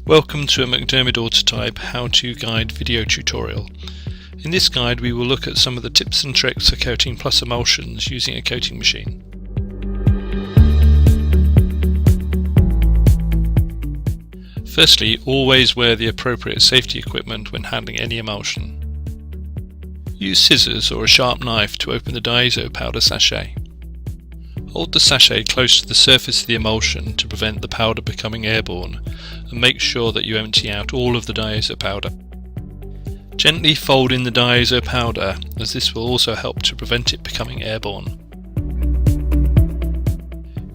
Welcome to a MacDermid Autotype how-to guide video tutorial. In this guide we will look at some of the tips and tricks for coating plus emulsions using a coating machine. Firstly, always wear the appropriate safety equipment when handling any emulsion. Use scissors or a sharp knife to open the diazo powder sachet. Hold the sachet close to the surface of the emulsion to prevent the powder becoming airborne, and make sure that you empty out all of the diazo powder. Gently fold in the diazo powder, as this will also help to prevent it becoming airborne.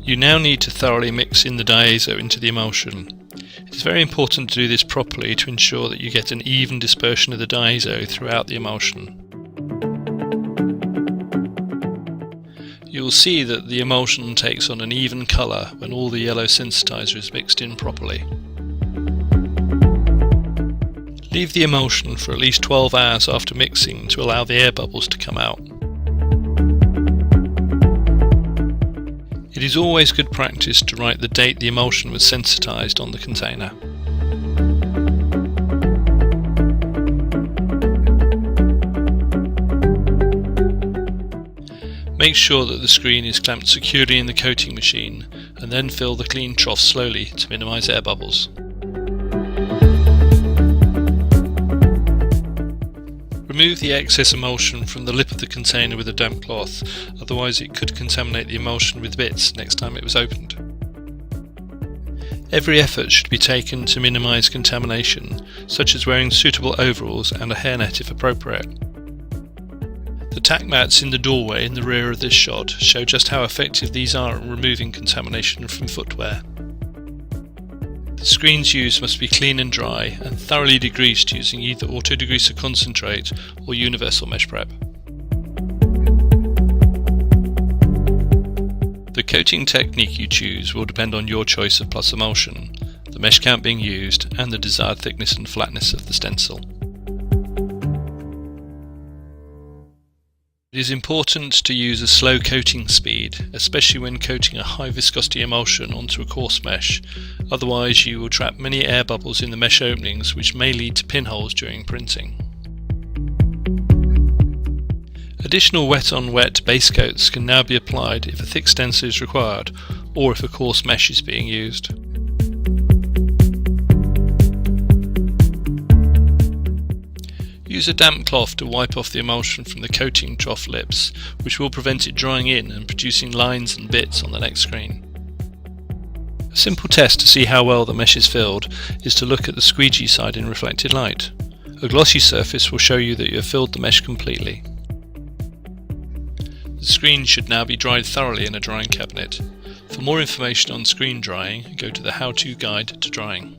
You now need to thoroughly mix in the diazo into the emulsion. It is very important to do this properly to ensure that you get an even dispersion of the diazo throughout the emulsion. You will see that the emulsion takes on an even colour when all the yellow sensitizer is mixed in properly. Leave the emulsion for at least 12 hours after mixing to allow the air bubbles to come out. It is always good practice to write the date the emulsion was sensitized on the container. Make sure that the screen is clamped securely in the coating machine, and then fill the clean trough slowly to minimize air bubbles. Remove the excess emulsion from the lip of the container with a damp cloth, otherwise it could contaminate the emulsion with bits next time it was opened. Every effort should be taken to minimize contamination, such as wearing suitable overalls and a hairnet if appropriate. The tack mats in the doorway in the rear of this shot show just how effective these are at removing contamination from footwear. The screens used must be clean and dry and thoroughly degreased using either auto degreaser concentrate or universal mesh prep. The coating technique you choose will depend on your choice of plus emulsion, the mesh count being used, and the desired thickness and flatness of the stencil. It is important to use a slow coating speed, especially when coating a high viscosity emulsion onto a coarse mesh, otherwise you will trap many air bubbles in the mesh openings, which may lead to pinholes during printing. Additional wet-on-wet base coats can now be applied if a thick stencil is required, or if a coarse mesh is being used. Use a damp cloth to wipe off the emulsion from the coating trough lips, which will prevent it drying in and producing lines and bits on the next screen. A simple test to see how well the mesh is filled is to look at the squeegee side in reflected light. A glossy surface will show you that you have filled the mesh completely. The screen should now be dried thoroughly in a drying cabinet. For more information on screen drying, go to the how-to guide to drying.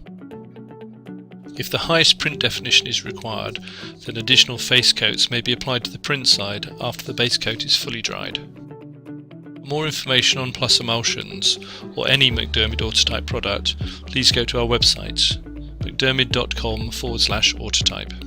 If the highest print definition is required, then additional face coats may be applied to the print side after the base coat is fully dried. For more information on plus emulsions or any MacDermid Autotype product, please go to our website, macdermid.com/autotype.